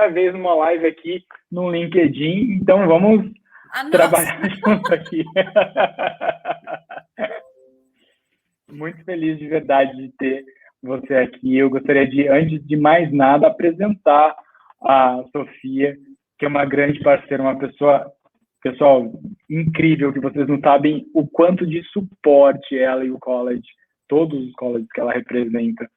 vez uma live aqui no LinkedIn, então vamos trabalhar junto aqui. Muito feliz de verdade de ter você aqui. Eu gostaria de, antes de mais nada, apresentar a Sofia, que é uma grande parceira, uma pessoa, pessoal, incrível, que vocês não sabem o quanto de suporte ela e o college, todos os colleges que ela representa,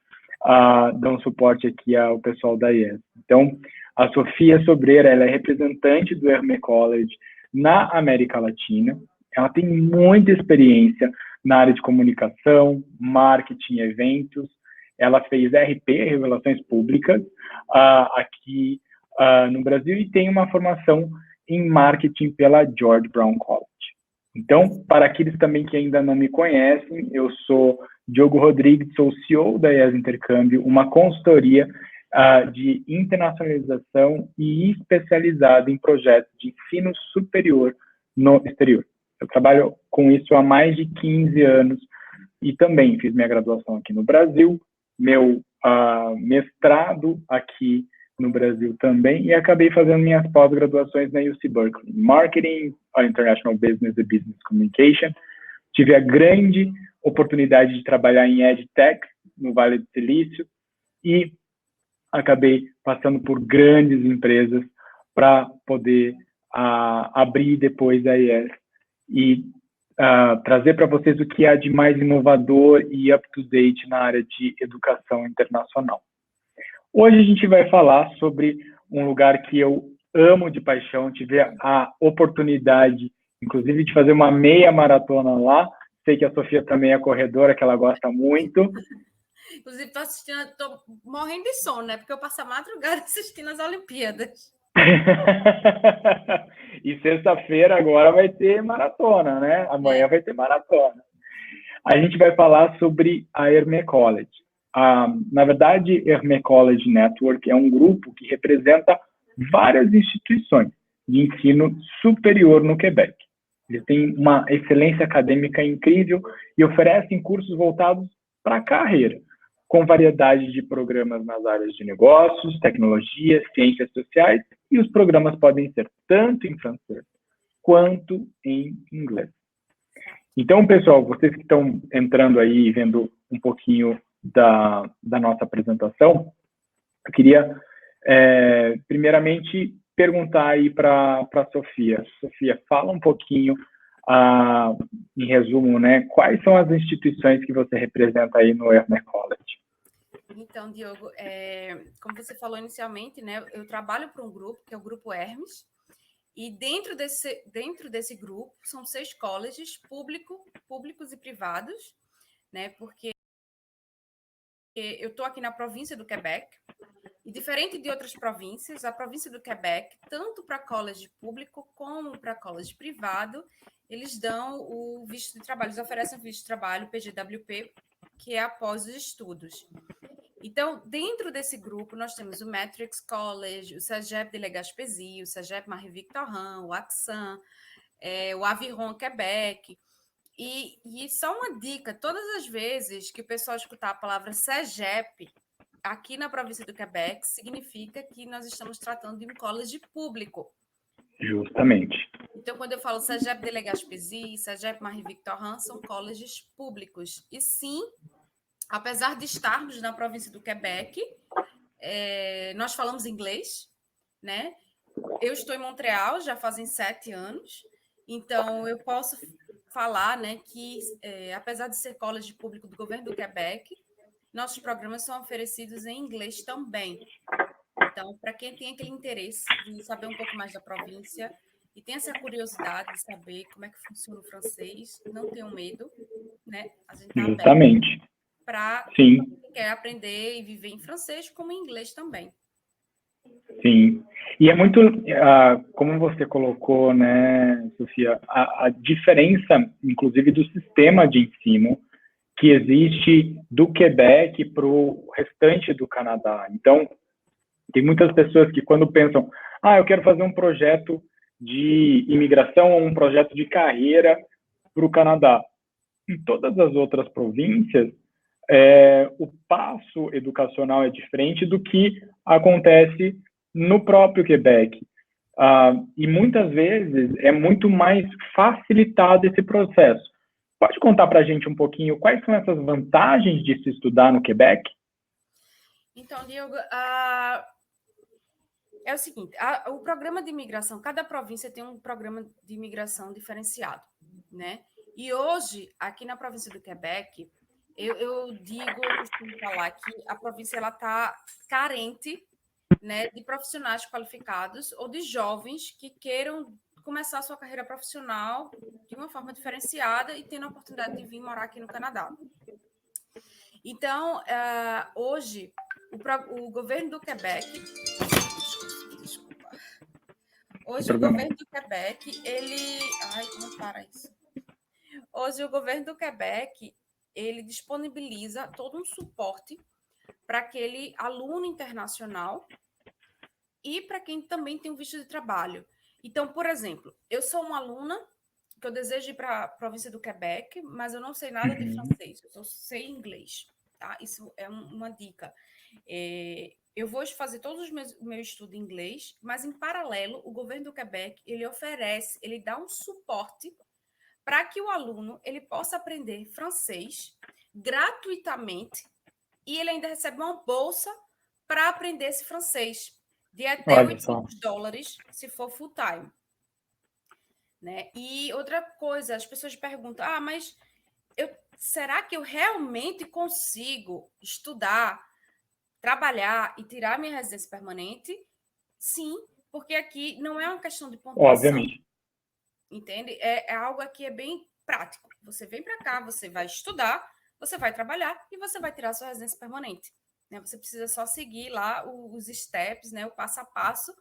dão suporte aqui ao pessoal da IES. Então, a Sofia Sobreira, ela é representante do Hermé College na América Latina. Ela tem muita experiência na área de comunicação, marketing e eventos. Ela fez RP, Relações Públicas, aqui no Brasil, e tem uma formação em marketing pela George Brown College. Então, para aqueles também que ainda não me conhecem, eu sou Diogo Rodrigues, sou CEO da IES Intercâmbio, uma consultoria de internacionalização e especializada em projetos de ensino superior no exterior. Eu trabalho com isso há mais de 15 anos e também fiz minha graduação aqui no Brasil, meu mestrado aqui no Brasil também, e acabei fazendo minhas pós-graduações na UC Berkeley, Marketing, International Business e Business Communication. Tive a grande oportunidade de trabalhar em EdTech, no Vale do Silício, e acabei passando por grandes empresas para poder abrir depois a IES e trazer para vocês o que há de mais inovador e up-to-date na área de educação internacional. Hoje a gente vai falar sobre um lugar que eu amo de paixão, tive a oportunidade, inclusive, de fazer uma meia maratona lá. Sei que a Sofia também é corredora, que ela gosta muito. Inclusive, estou assistindo, estou morrendo de sono, né? Porque eu passo a madrugada assistindo as Olimpíadas. E sexta-feira agora vai ter maratona, né? Amanhã vai ter maratona. A gente vai falar sobre a Hermé College. Na verdade, Hermé College Network é um grupo que representa várias instituições de ensino superior no Quebec. Eles têm uma excelência acadêmica incrível e oferecem cursos voltados para a carreira, com variedade de programas nas áreas de negócios, tecnologia, ciências sociais, e os programas podem ser tanto em francês quanto em inglês. Então, pessoal, vocês que estão entrando aí e vendo um pouquinho da nossa apresentação, eu queria, primeiramente, perguntar aí para a Sofia. Sofia, fala um pouquinho, em resumo, né, quais são as instituições que você representa aí no Hermé College? Então, Diogo, como você falou inicialmente, né, eu trabalho para um grupo, que é o Grupo Hermes, e dentro desse grupo são 6 colleges públicos e privados, né, porque eu estou aqui na província do Quebec, e diferente de outras províncias, a província do Quebec, tanto para college público como para college privado, eles dão o visto de trabalho, eles oferecem o visto de trabalho, PGWP, que é após os estudos. Então, dentro desse grupo, nós temos o Matrix College, o Cégep de Legazpésie, o Cégep Marie-Victorin, o AXAN, o Aviron Quebec. E só uma dica, todas as vezes que o pessoal escutar a palavra Cégep, aqui na província do Quebec, significa que nós estamos tratando de um college público. Justamente. Então, quando eu falo Cégep de Legazpésie, Cégep Marie-Victorin, são colleges públicos. E sim, apesar de estarmos na província do Quebec, nós falamos inglês, né? Eu estou em Montreal, já fazem 7 anos, então eu posso falar, né, que apesar de ser college público do governo do Quebec, nossos programas são oferecidos em inglês também. Então, para quem tem aquele interesse de saber um pouco mais da província e tem essa curiosidade de saber como é que funciona o francês, não tenham medo, né? A gente está aberto para quem quer aprender e viver em francês, como em inglês também. Sim, e é muito, como você colocou, né, Sofia, a diferença, inclusive, do sistema de ensino que existe do Quebec para o restante do Canadá. Então, tem muitas pessoas que quando pensam, eu quero fazer um projeto de imigração ou um projeto de carreira para o Canadá. Em todas as outras províncias, o passo educacional é diferente do que acontece no próprio Quebec. E muitas vezes é muito mais facilitado esse processo. Pode contar para a gente um pouquinho quais são essas vantagens de se estudar no Quebec? Então, Diogo, é o seguinte, o programa de imigração, cada província tem um programa de imigração diferenciado, né? E hoje, aqui na província do Quebec, eu costumo falar que a província ela está carente, né, de profissionais qualificados ou de jovens que queiram começar a sua carreira profissional de uma forma diferenciada e tendo a oportunidade de vir morar aqui no Canadá. Então, hoje, o governo do Quebec... Desculpa. Hoje, o governo do Quebec, ele... Ai, como para isso? Hoje, o governo do Quebec, ele disponibiliza todo um suporte para aquele aluno internacional e para quem também tem um visto de trabalho. Então, por exemplo, eu sou uma aluna que eu desejo ir para a província do Quebec, mas eu não sei nada de francês, eu só sei inglês, tá? Isso é uma dica. Eu vou fazer todos o meu estudo em inglês, mas em paralelo, o governo do Quebec, ele dá um suporte para que o aluno ele possa aprender francês gratuitamente e ele ainda recebe uma bolsa para aprender esse francês de até $800 se for full time. Né? E outra coisa, as pessoas perguntam, mas será que eu realmente consigo estudar, trabalhar e tirar minha residência permanente? Sim, porque aqui não é uma questão de pontuação. Obviamente. Entende? É algo aqui é bem prático. Você vem para cá, você vai estudar, você vai trabalhar e você vai tirar sua residência permanente. Né? Você precisa só seguir lá os steps, né? O passo a passo,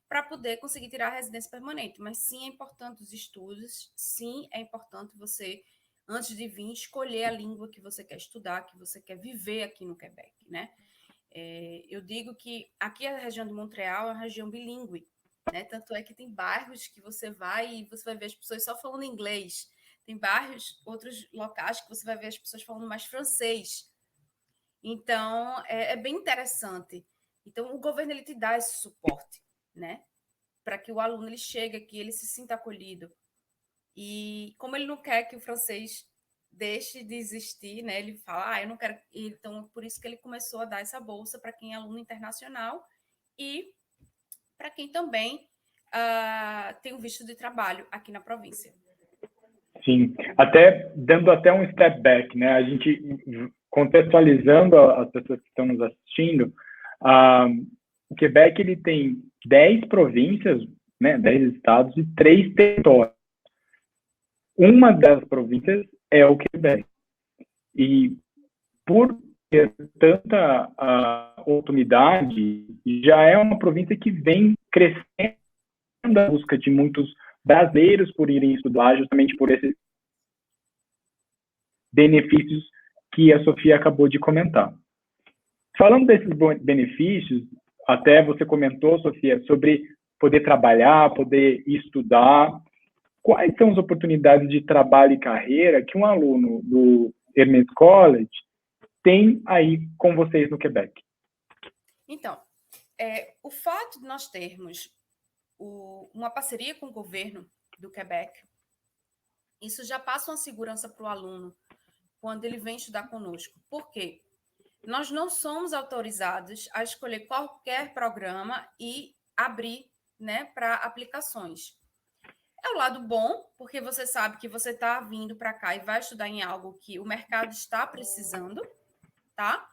para poder conseguir tirar a residência permanente. Mas sim, é importante os estudos, sim, é importante você, antes de vir, escolher a língua que você quer estudar, que você quer viver aqui no Quebec, né? Eu digo que aqui a região de Montreal é uma região bilíngue, né? Tanto é que tem bairros que você vai e você vai ver as pessoas só falando inglês. Tem bairros, outros locais que você vai ver as pessoas falando mais francês. Então, é bem interessante. Então, o governo ele te dá esse suporte, né? Para que o aluno ele chegue aqui, ele se sinta acolhido. E como ele não quer que o francês deixe de existir, né? Ele fala, eu não quero. Então, por isso que ele começou a dar essa bolsa para quem é aluno internacional e para quem também tem um visto de trabalho aqui na província. Sim, dando um step back, né? A gente contextualizando as pessoas que estão nos assistindo, o Quebec ele tem 10 províncias, né? 10 estados e 3 territórios. Uma das províncias é o Quebec. E por ter tanta oportunidade, já é uma província que vem crescendo a busca de muitos brasileiros por irem estudar, justamente por esses benefícios que a Sofia acabou de comentar. Falando desses benefícios, até você comentou, Sofia, sobre poder trabalhar, poder estudar. Quais são as oportunidades de trabalho e carreira que um aluno do Hermes College tem aí com vocês no Quebec? Então, o fato de nós termos uma parceria com o governo do Quebec, isso já passa uma segurança para o aluno quando ele vem estudar conosco. Por quê? Nós não somos autorizados a escolher qualquer programa e abrir, né, para aplicações. É o lado bom, porque você sabe que você está vindo para cá e vai estudar em algo que o mercado está precisando, tá?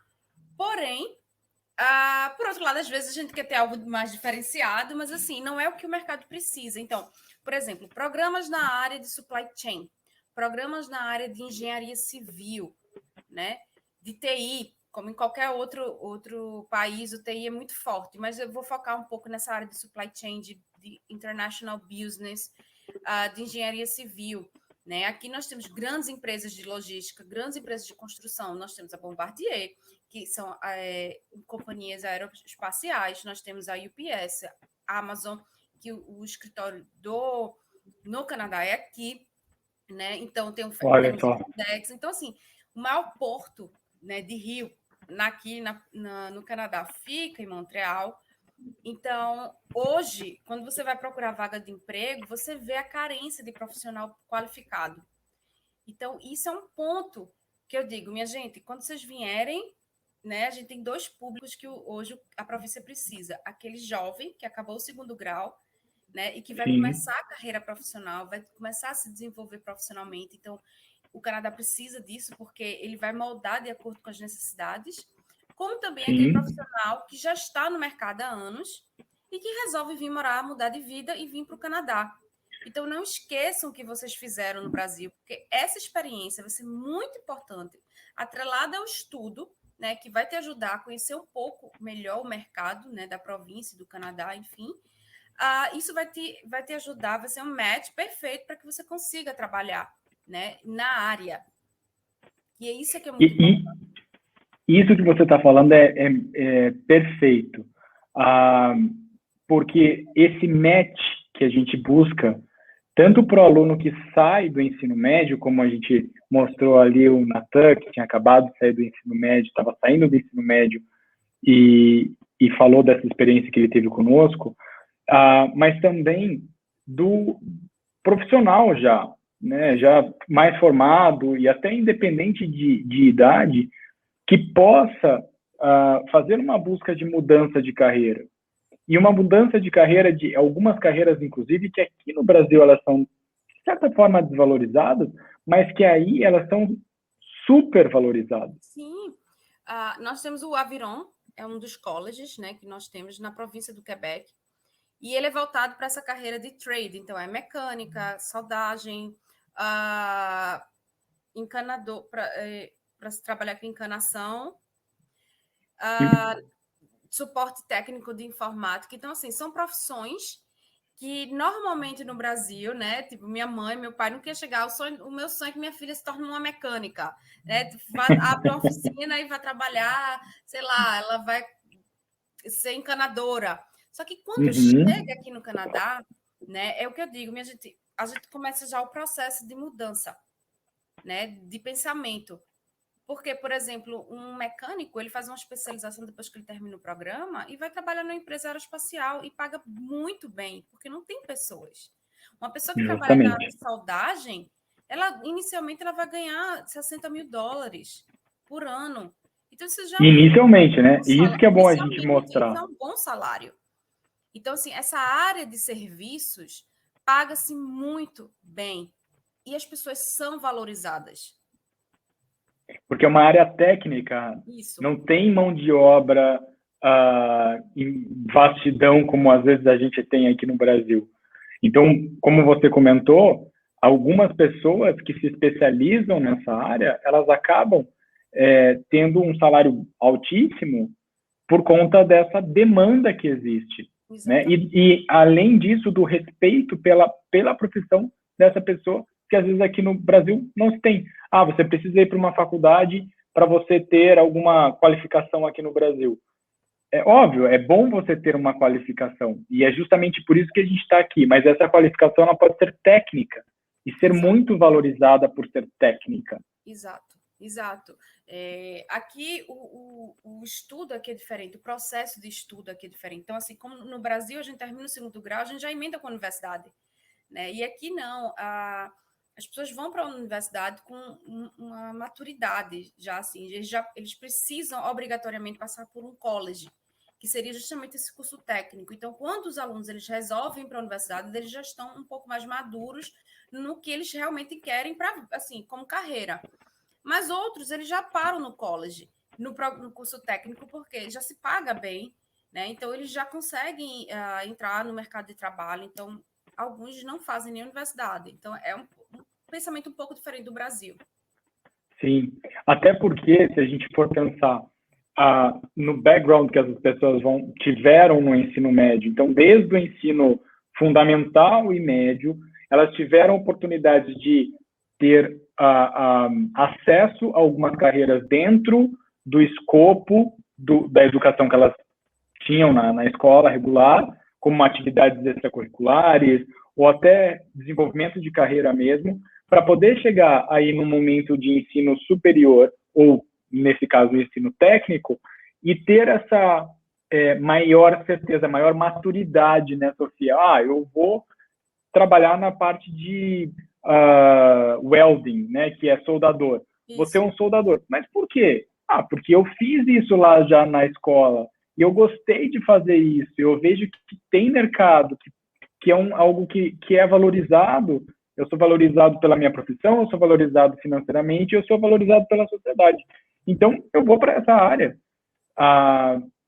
Porém, por outro lado, às vezes a gente quer ter algo mais diferenciado, mas assim, não é o que o mercado precisa. Então, por exemplo, programas na área de supply chain, programas na área de engenharia civil, né? De TI, como em qualquer outro país, o TI é muito forte, mas eu vou focar um pouco nessa área de supply chain, de international business, de engenharia civil. Né? Aqui nós temos grandes empresas de logística, grandes empresas de construção. Nós temos a Bombardier, que são companhias aeroespaciais. Nós temos a UPS, a Amazon, que o escritório no Canadá é aqui. Né? Então, temos o FedEx. Então, assim, o maior porto, né, de Rio aqui no Canadá fica em Montreal. Então, hoje, quando você vai procurar vaga de emprego, você vê a carência de profissional qualificado. Então, isso é um ponto que eu digo, minha gente, quando vocês vierem, né, a gente tem dois públicos que hoje a província precisa. Aquele jovem que acabou o segundo grau, né, e que vai começar a carreira profissional, vai começar a se desenvolver profissionalmente. Então, o Canadá precisa disso porque ele vai moldar de acordo com as necessidades, como também aquele profissional que já está no mercado há anos e que resolve vir morar, mudar de vida e vir para o Canadá. Então, não esqueçam o que vocês fizeram no Brasil, porque essa experiência vai ser muito importante, atrelada ao estudo, né, que vai te ajudar a conhecer um pouco melhor o mercado, né, da província, do Canadá, enfim. Isso vai te ajudar, vai ser um match perfeito para que você consiga trabalhar, né, na área. E é isso que é muito importante. Isso que você está falando é perfeito, porque esse match que a gente busca, tanto para o aluno que sai do ensino médio, como a gente mostrou ali o Natan, que tinha acabado de sair do ensino médio, estava saindo do ensino médio e falou dessa experiência que ele teve conosco, mas também do profissional já, né, já mais formado e até independente de idade, que possa fazer uma busca de mudança de carreira. E uma mudança de carreira, de algumas carreiras, inclusive, que aqui no Brasil elas são, de certa forma, desvalorizadas, mas que aí elas são super valorizadas. Sim. Nós temos o Aviron, é um dos colleges, né, que nós temos na província do Quebec, e ele é voltado para essa carreira de trade, então é mecânica, soldagem, encanador, para se trabalhar com encanação, suporte técnico de informática. Então, assim, são profissões que normalmente no Brasil, né? Tipo, minha mãe, meu pai não quer chegar. O meu sonho é que minha filha se torne uma mecânica, né? Abre uma oficina e vai trabalhar, sei lá, ela vai ser encanadora. Só que quando chega aqui no Canadá, né? É o que eu digo, minha gente, a gente começa já o processo de mudança, né? De pensamento. Porque, por exemplo, um mecânico, ele faz uma especialização depois que ele termina o programa e vai trabalhar numa empresa aeroespacial e paga muito bem, porque não tem pessoas. Uma pessoa que trabalha na área de soldagem, inicialmente ela vai ganhar $60 mil por ano. Então, isso já inicialmente, né? E isso que é bom a gente mostrar. Isso é um bom salário. Então, assim, essa área de serviços paga-se muito bem e as pessoas são valorizadas. Porque é uma área técnica, isso. Não tem mão de obra em vastidão, como às vezes a gente tem aqui no Brasil. Então, como você comentou, algumas pessoas que se especializam nessa área, elas acabam tendo um salário altíssimo por conta dessa demanda que existe. Né? E, além disso, do respeito pela profissão dessa pessoa, que às vezes aqui no Brasil não se tem. Você precisa ir para uma faculdade para você ter alguma qualificação aqui no Brasil. É óbvio, é bom você ter uma qualificação, e é justamente por isso que a gente está aqui, mas essa qualificação ela pode ser técnica, e ser muito valorizada por ser técnica. Exato. Aqui o estudo aqui é diferente, o processo de estudo aqui é diferente. Então, assim, como no Brasil a gente termina o segundo grau, a gente já emenda com a universidade, né? E aqui não, as pessoas vão para a universidade com uma maturidade já, assim, eles precisam obrigatoriamente passar por um college, que seria justamente esse curso técnico. Então, quando os alunos eles resolvem ir para a universidade, eles já estão um pouco mais maduros no que eles realmente querem para, assim, como carreira. Mas outros, eles já param no college, no curso técnico, porque já se paga bem, né? Então, eles já conseguem entrar no mercado de trabalho. Então, alguns não fazem nem universidade. Então, é um pensamento um pouco diferente do Brasil. Sim, até porque, se a gente for pensar no background que as pessoas tiveram no ensino médio, então, desde o ensino fundamental e médio, elas tiveram oportunidade de ter acesso a algumas carreiras dentro do escopo da educação que elas tinham na escola regular, como atividades extracurriculares, ou até desenvolvimento de carreira mesmo, para poder chegar aí no momento de ensino superior, ou, nesse caso, ensino técnico, e ter essa maior certeza, maior maturidade, né, Sofia? Eu vou trabalhar na parte de welding, né, que é soldador. Isso. Vou ser um soldador. Mas por quê? Porque eu fiz isso lá já na escola e eu gostei de fazer isso. Eu vejo que tem mercado, que é algo que é valorizado. Eu sou valorizado pela minha profissão, eu sou valorizado financeiramente, eu sou valorizado pela sociedade. Então, eu vou para essa área.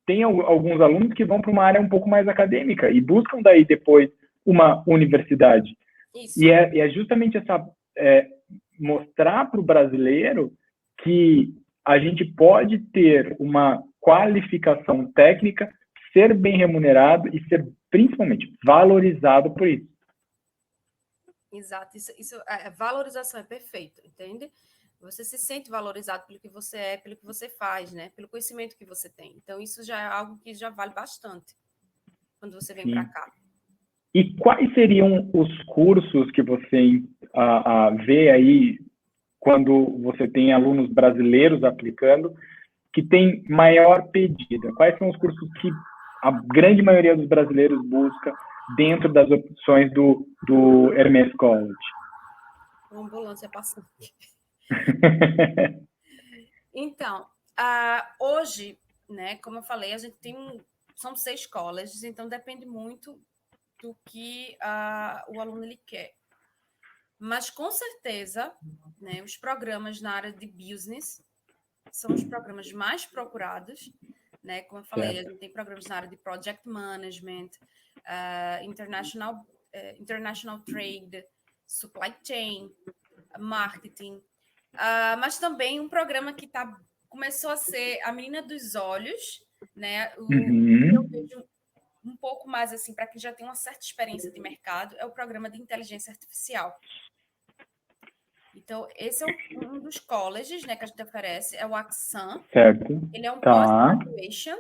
Tem alguns alunos que vão para uma área um pouco mais acadêmica e buscam daí depois uma universidade. Isso. E é justamente mostrar para o brasileiro que a gente pode ter uma qualificação técnica, ser bem remunerado e ser principalmente valorizado por isso. Exato, a valorização é perfeito, entende? Você se sente valorizado pelo que você é, pelo que você faz, né? Pelo conhecimento que você tem. Então, isso já é algo que já vale bastante quando você vem para cá. E quais seriam os cursos que você vê aí quando você tem alunos brasileiros aplicando que tem maior pedida? Quais são os cursos que a grande maioria dos brasileiros busca dentro das opções do Hermes College? Uma ambulância passando. Então, hoje, né, como eu falei, a gente são 6 colleges, então depende muito do que o aluno ele quer. Mas, com certeza, né, os programas na área de business são os programas mais procurados, né? Como eu falei, a gente tem programas na área de project management, international trade, supply chain, marketing, mas também um programa que começou a ser a menina dos olhos, né? Eu vejo um pouco mais assim, para quem já tem uma certa experiência de mercado, é o programa de inteligência artificial. Então, esse é um dos colleges, né, que a gente oferece, é o Axan. Certo. Ele é um post-graduation.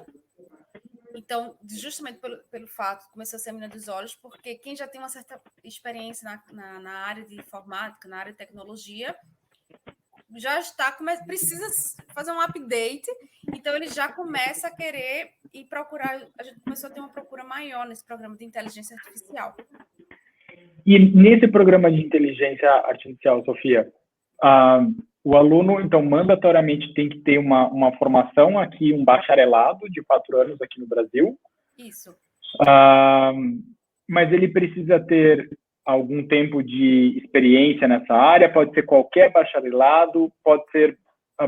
Então, justamente pelo fato, começou a ser a menina dos olhos, porque quem já tem uma certa experiência na área de informática, na área de tecnologia, já precisa fazer um update, então ele já começa a querer e procurar, a gente começou a ter uma procura maior nesse programa de inteligência artificial. E nesse programa de inteligência artificial, Sofia, o aluno, então, mandatoriamente tem que ter uma formação aqui, um bacharelado de 4 anos aqui no Brasil. Isso. Mas ele precisa ter algum tempo de experiência nessa área, pode ser qualquer bacharelado, pode ser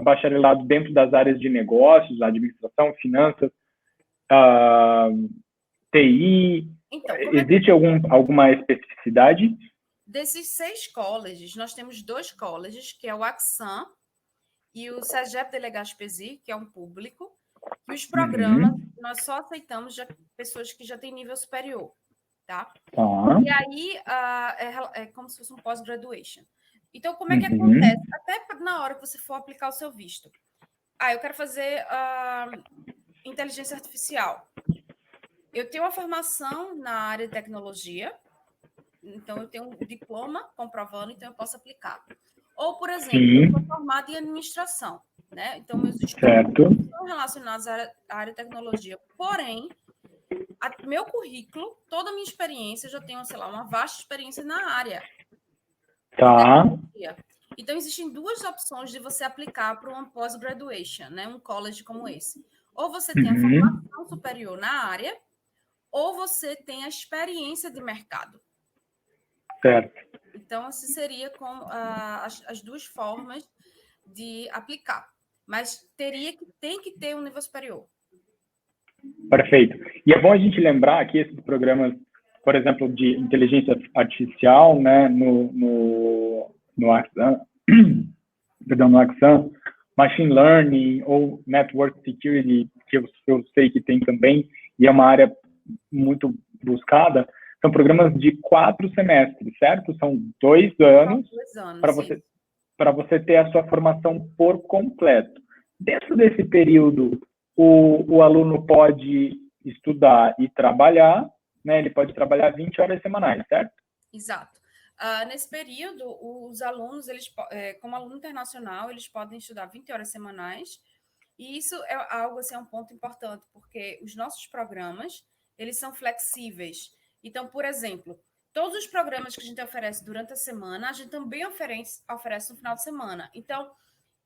bacharelado dentro das áreas de negócios, administração, finanças, TI. Então, existe alguma especificidade? Desses 6 colleges, nós temos 2 colleges, que é o Axan e o Cégep de Legazpi, que é um público, e os programas nós só aceitamos pessoas que já têm nível superior, tá? E aí é como se fosse um pós-graduation. Então, como é que acontece? Até na hora que você for aplicar o seu visto. Eu quero fazer inteligência artificial. Eu tenho uma formação na área de tecnologia, então eu tenho um diploma comprovando, então eu posso aplicar. Ou, por exemplo, eu sou formada em administração, né? Então, meus estudos são relacionados à área de tecnologia. Porém, meu currículo, toda a minha experiência, eu já tenho, sei lá, uma vasta experiência na área de tecnologia. Então, existem 2 opções de você aplicar para um post-graduation, né? Um college como esse. Ou você tem a formação superior na área, ou você tem a experiência de mercado. Certo. Então, assim seria com as 2 formas de aplicar. Mas tem que ter um nível superior. Perfeito. E é bom a gente lembrar que esses programas, por exemplo, de inteligência artificial, né, no Axan, machine learning ou network security, que eu sei que tem também, e é uma área muito buscada, são programas de 4 semestres, certo? São 2 anos para você ter a sua formação por completo. Dentro desse período, o aluno pode estudar e trabalhar, né? Ele pode trabalhar 20 horas semanais, certo? Exato. Nesse período, os alunos, como aluno internacional, eles podem estudar 20 horas semanais E isso é algo, assim, é um ponto importante, porque os nossos programas, eles são flexíveis. Então, por exemplo, todos os programas que a gente oferece durante a semana, a gente também oferece no final de semana. Então,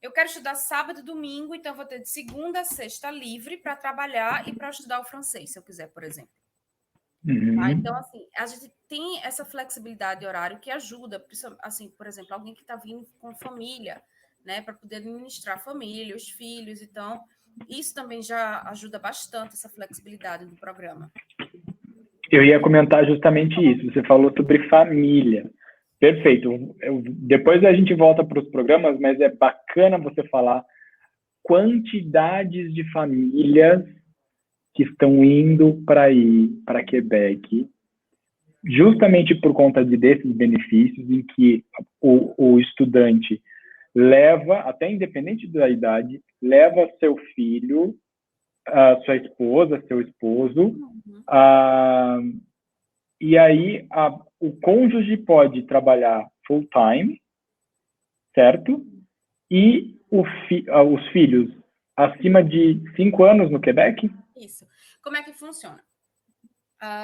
eu quero estudar sábado e domingo, então vou ter de segunda a sexta livre para trabalhar e para estudar o francês, se eu quiser, por exemplo. Tá? Então, assim, a gente tem essa flexibilidade de horário que ajuda, assim, por exemplo, alguém que está vindo com família, né, para poder administrar a família, os filhos, então, isso também já ajuda bastante essa flexibilidade do programa. Eu ia comentar justamente isso. Você falou sobre família. Perfeito. Depois a gente volta para os programas, mas é bacana você falar quantidades de famílias que estão indo para Quebec, justamente por conta desses benefícios em que o estudante leva, até independente da idade, leva seu filho, sua esposa, seu esposo, e aí o cônjuge pode trabalhar full time, certo? E os filhos acima de 5 anos no Quebec? Isso. Como é que funciona?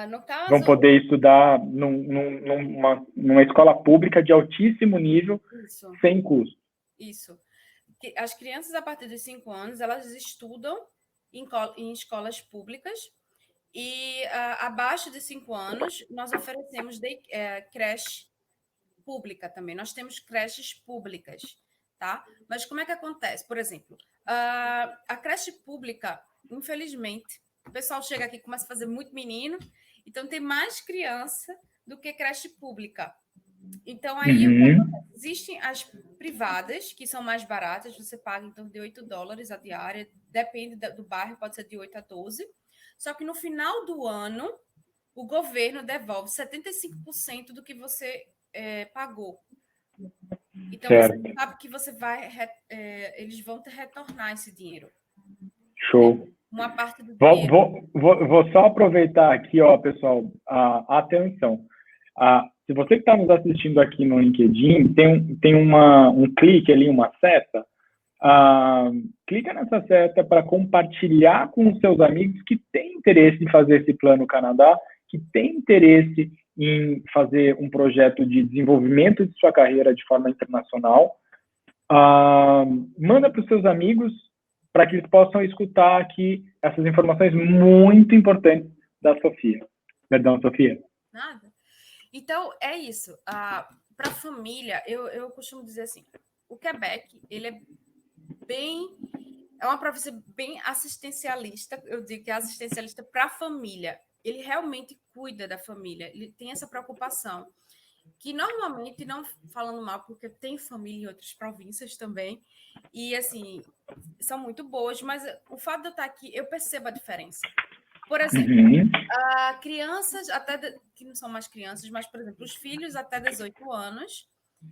No caso... Vão poder estudar numa escola pública de altíssimo nível, isso, sem custo. Isso. As crianças, a partir de 5 anos, elas estudam em escolas públicas e abaixo de 5 anos, nós oferecemos creche pública também. Nós temos creches públicas, tá? Mas como é que acontece? Por exemplo, a creche pública, infelizmente, o pessoal chega aqui e começa a fazer muito menino, então tem mais criança do que creche pública. Então, aí, existem as privadas, que são mais baratas, você paga em torno de $8 a diária, depende do bairro, pode ser de 8 a 12. Só que no final do ano, o governo devolve 75% do que você pagou. Então, certo. Você sabe que você eles vão te retornar esse dinheiro. Show. Uma parte do dinheiro. Vou só aproveitar aqui, ó, pessoal, atenção. Se você que está nos assistindo aqui no LinkedIn, tem um clique ali, uma seta. Clica nessa seta para compartilhar com os seus amigos que têm interesse em fazer esse Plano Canadá, que têm interesse em fazer um projeto de desenvolvimento de sua carreira de forma internacional. Manda para os seus amigos para que eles possam escutar aqui essas informações muito importantes da Sofia. Perdão, Sofia. Nada. Então, é isso. Para a família, eu costumo dizer assim, o Quebec, ele é uma província bem assistencialista, eu digo que é assistencialista para a família. Ele realmente cuida da família, ele tem essa preocupação, que normalmente, não falando mal, porque tem família em outras províncias também, e assim, são muito boas, mas o fato de eu estar aqui, eu percebo a diferença. Por exemplo, crianças, que não são mais crianças, mas, por exemplo, os filhos até 18 anos,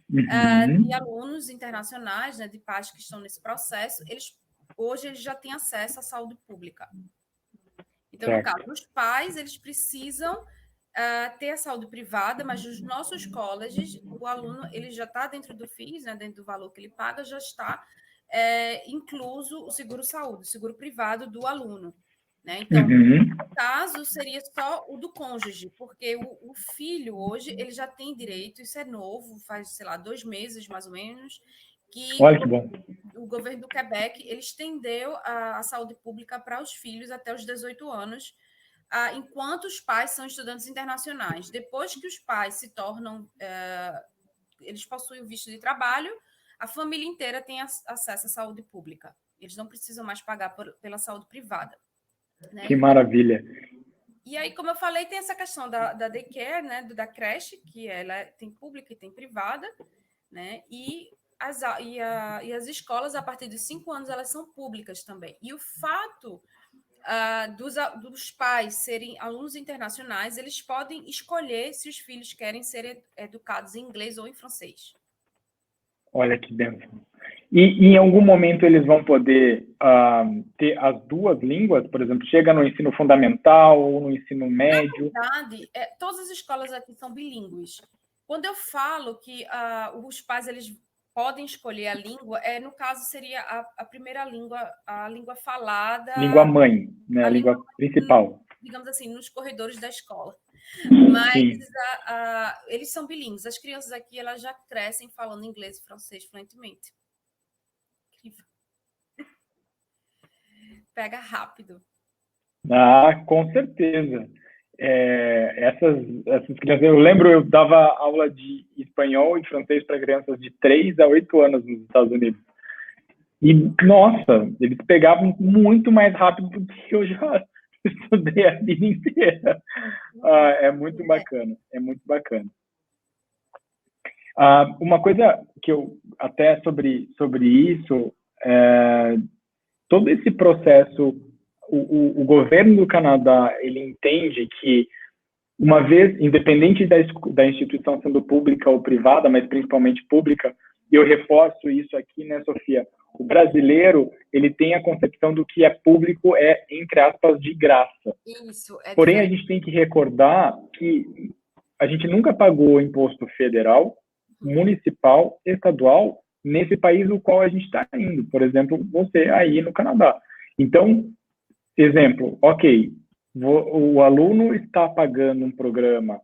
de alunos internacionais, né, de pais que estão nesse processo, hoje eles já têm acesso à saúde pública. Então, no caso, os pais, eles precisam ter a saúde privada, mas os nossos colleges, o aluno, ele já está dentro do FIIs, né, dentro do valor que ele paga, já está incluso o seguro-saúde, o seguro privado do aluno. Né? Então, no caso, seria só o do cônjuge, porque o filho, hoje, ele já tem direito, isso é novo, faz, sei lá, 2 meses, mais ou menos, que Olha que bom. O governo do Quebec, ele estendeu a saúde pública para os filhos até os 18 anos, enquanto os pais são estudantes internacionais. Depois que os pais se tornam, eles possuem o visto de trabalho, a família inteira tem acesso à saúde pública. Eles não precisam mais pagar pela saúde privada. Né? Que maravilha. E aí, como eu falei, tem essa questão da daycare, né, da creche, que ela tem pública e tem privada, né? E as escolas, a partir de 5 anos, elas são públicas também. E o fato dos pais serem alunos internacionais, eles podem escolher se os filhos querem ser educados em inglês ou em francês. Olha que bênção. E em algum momento eles vão poder ter as duas línguas? Por exemplo, chega no ensino fundamental ou no ensino médio? Na verdade, todas as escolas aqui são bilíngues. Quando eu falo que os pais eles podem escolher a língua, no caso seria a primeira língua, a língua falada, língua mãe, né? A língua principal, digamos assim, nos corredores da escola. Sim. Mas eles são bilíngues. As crianças aqui elas já crescem falando inglês e francês fluentemente. Incrível. Pega rápido. Com certeza. Essas crianças, eu lembro, eu dava aula de espanhol e francês para crianças de 3 a 8 anos nos Estados Unidos. E, nossa, eles pegavam muito mais rápido do que eu já estudei a vida inteira. É muito bacana, é muito bacana. Uma coisa que eu, até sobre isso, todo esse processo, o governo do Canadá, ele entende que, uma vez, independente da instituição sendo pública ou privada, mas principalmente pública, e eu reforço isso aqui, né, Sofia? O brasileiro, ele tem a concepção do que é público entre aspas, de graça. Isso, Porém, diferente. a gente tem que recordar que a gente nunca pagou imposto federal, municipal, estadual, nesse país no qual a gente está indo. Por exemplo, você aí no Canadá. Então, exemplo, ok, o aluno está pagando um programa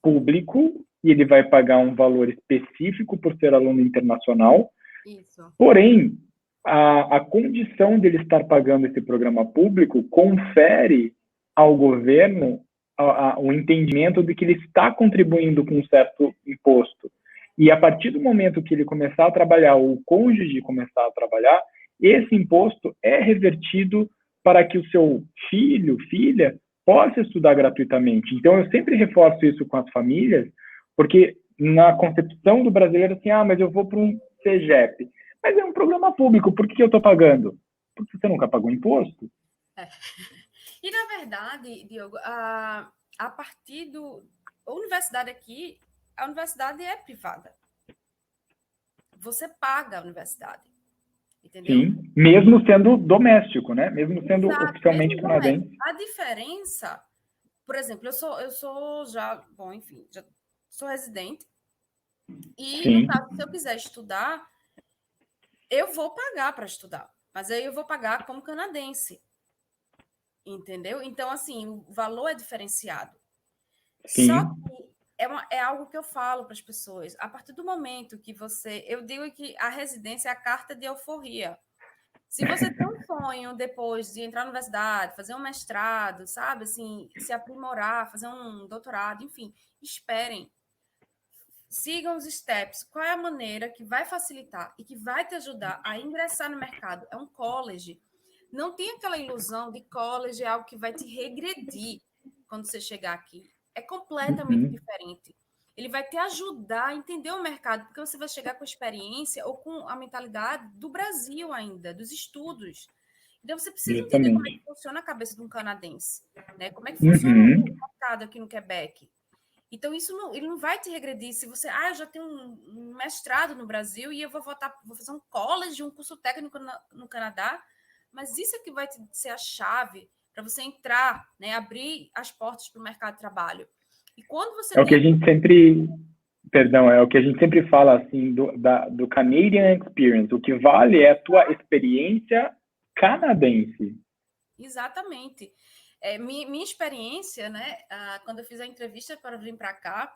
público e ele vai pagar um valor específico por ser aluno internacional. Isso. Porém, a condição dele estar pagando esse programa público confere ao governo o entendimento de que ele está contribuindo com um certo imposto. E a partir do momento que ele começar a trabalhar, ou o cônjuge começar a trabalhar, esse imposto é revertido para que o seu filho, filha, possa estudar gratuitamente. Então, eu sempre reforço isso com as famílias, porque na concepção do brasileiro, assim, mas eu vou para um CEGEP. Mas é um programa público, por que eu estou pagando? Porque você nunca pagou imposto. E, na verdade, Diogo, a partir a universidade aqui, a universidade é privada. Você paga a universidade. Entendeu? Sim, mesmo sendo doméstico, né? Mesmo sendo Exato, oficialmente mesmo canadense. A diferença, por exemplo, eu sou já, bom, enfim, já sou residente. E, Sim. no caso, se eu quiser estudar, eu vou pagar para estudar. Mas aí eu vou pagar como canadense. Entendeu? Então, assim, o valor é diferenciado. Sim. Só que é algo que eu falo para as pessoas. A partir do momento que eu digo que a residência é a carta de alforria. Se você tem um sonho depois de entrar na universidade, fazer um mestrado, sabe, assim, se aprimorar, fazer um doutorado, enfim, esperem. Sigam os steps. Qual é a maneira que vai facilitar e que vai te ajudar a ingressar no mercado? É um college. Não tem aquela ilusão de college é algo que vai te regredir quando você chegar aqui. É completamente diferente. Ele vai te ajudar a entender o mercado, porque você vai chegar com a experiência ou com a mentalidade do Brasil ainda, dos estudos. Então, você precisa entender como é que funciona a cabeça de um canadense, né? Como é que funciona o mercado aqui no Quebec. Então, ele não vai te regredir. Se você, eu já tenho um mestrado no Brasil e eu vou fazer um college, um curso técnico no Canadá, mas isso é que vai ser a chave para você entrar, né, abrir as portas para o mercado de trabalho. E quando você é o que a gente sempre fala, assim, do Canadian Experience. O que vale é a tua experiência canadense. Exatamente. Minha experiência, né, quando eu fiz a entrevista para vir para cá,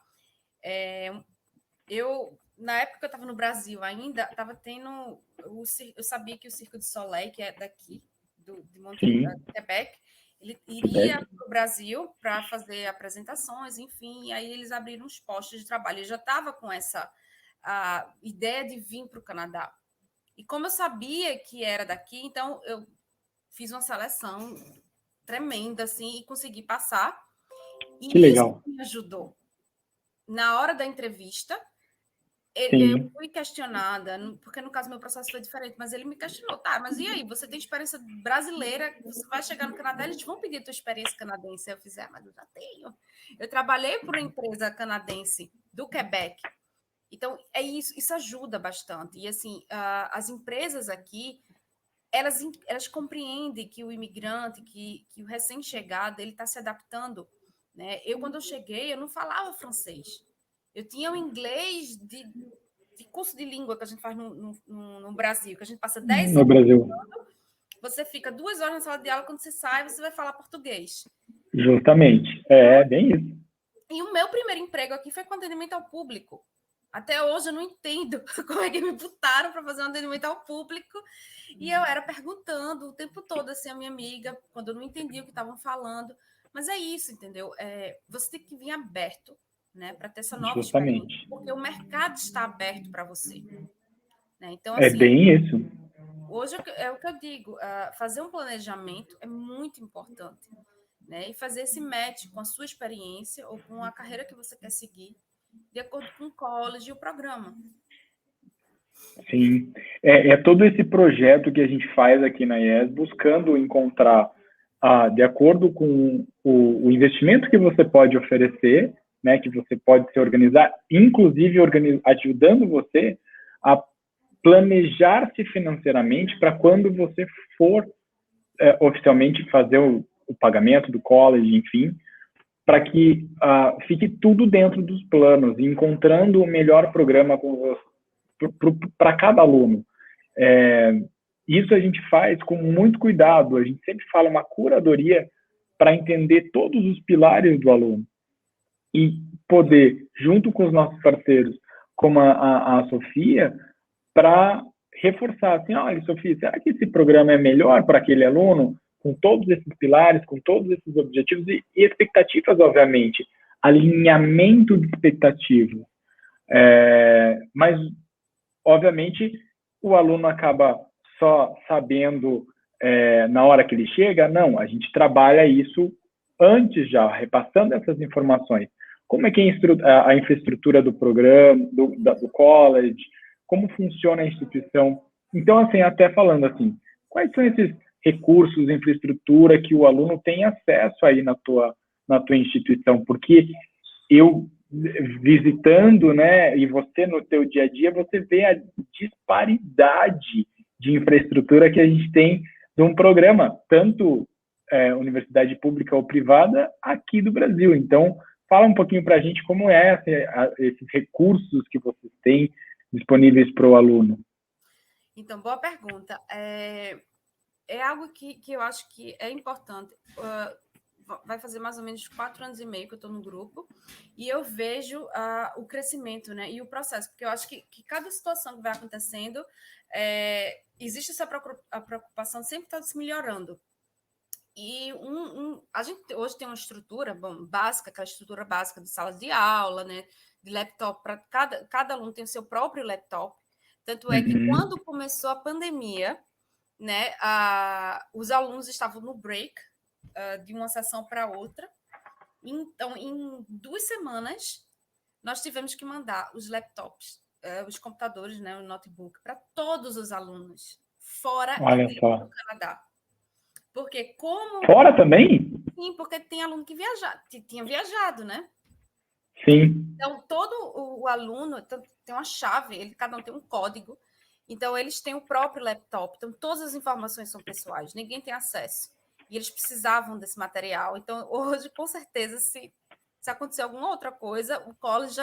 na época que eu estava no Brasil ainda, estava tendo, eu sabia que o Circo de Soleil, que é daqui, de Montreal, Quebec, ele iria para o Brasil para fazer apresentações, enfim, e aí eles abriram os postos de trabalho. Eu já estava com essa ideia de vir para o Canadá. E como eu sabia que era daqui, então eu fiz uma seleção tremenda, assim, e consegui passar. E que legal. isso me ajudou. Na hora da entrevista, eu fui questionada, porque no caso meu processo foi diferente, mas ele me questionou, mas e aí, você tem experiência brasileira, você vai chegar no Canadá, eles vão pedir a tua experiência canadense. Eu fiz, mas eu já tenho. Eu trabalhei por uma empresa canadense do Quebec. Então, isso ajuda bastante. E, assim, as empresas aqui, elas compreendem que o imigrante, que o recém-chegado, ele está se adaptando, né? Quando eu cheguei, eu não falava francês. Eu tinha o inglês de curso de língua que a gente faz no Brasil, que a gente passa 10 No anos, Brasil. você fica 2 horas na sala de aula, quando você sai, você vai falar português. Justamente. É bem isso. E o meu primeiro emprego aqui foi com atendimento ao público. Até hoje eu não entendo como é que me botaram para fazer um atendimento ao público. E eu era perguntando o tempo todo, assim, a minha amiga, quando eu não entendia o que estavam falando. Mas é isso, entendeu? Você tem que vir aberto, né, para ter essa nova experiência, Justamente. porque o mercado está aberto para você. Né? Então, É assim, bem isso. hoje é o que eu digo, fazer um planejamento é muito importante. Né? E fazer esse match com a sua experiência ou com a carreira que você quer seguir, de acordo com o college e o programa. Sim. É todo esse projeto que a gente faz aqui na IES, buscando encontrar, de acordo com o investimento que você pode oferecer, né, que você pode se organizar, inclusive ajudando você a planejar-se financeiramente para quando você for oficialmente fazer o pagamento do college, enfim, para que fique tudo dentro dos planos, encontrando o melhor programa para cada aluno. Isso a gente faz com muito cuidado, a gente sempre fala uma curadoria para entender todos os pilares do aluno e poder, junto com os nossos parceiros, como a Sofia, para reforçar assim, olha, Sofia, será que esse programa é melhor para aquele aluno? Com todos esses pilares, com todos esses objetivos e expectativas, obviamente, alinhamento de expectativas. Mas, obviamente, o aluno acaba só sabendo na hora que ele chega. Não, a gente trabalha isso antes já, repassando essas informações. Como é que é a infraestrutura do programa, do college, como funciona a instituição. Então, assim, até falando assim, quais são esses recursos, infraestrutura que o aluno tem acesso aí na tua instituição? Porque eu visitando, né, e você no teu dia a dia, você vê a disparidade de infraestrutura que a gente tem de um programa, tanto universidade pública ou privada, aqui do Brasil. Então, fala um pouquinho para a gente como esses recursos que vocês têm disponíveis para o aluno. Então, boa pergunta. É algo que eu acho que é importante. Vai fazer mais ou menos 4 anos e meio que eu estou no grupo, e eu vejo o crescimento, né, e o processo, porque eu acho que cada situação que vai acontecendo, existe essa preocupação de sempre estar se melhorando. E a gente hoje tem uma estrutura básica, aquela estrutura básica de sala de aula, né, de laptop, para cada aluno tem o seu próprio laptop. Tanto é que quando começou a pandemia, né, os alunos estavam no break de uma sessão para outra. Então, em 2 semanas, nós tivemos que mandar os laptops, os computadores, né, o notebook, para todos os alunos, fora Olha e dentro só. do Canadá. Porque como... Fora também? Sim, porque tem aluno que tinha viajado, né? Sim. Então, todo o aluno tem uma chave, cada um tem um código. Então, eles têm o próprio laptop. Então, todas as informações são pessoais, ninguém tem acesso. E eles precisavam desse material. Então, hoje, com certeza, se acontecer alguma outra coisa, o college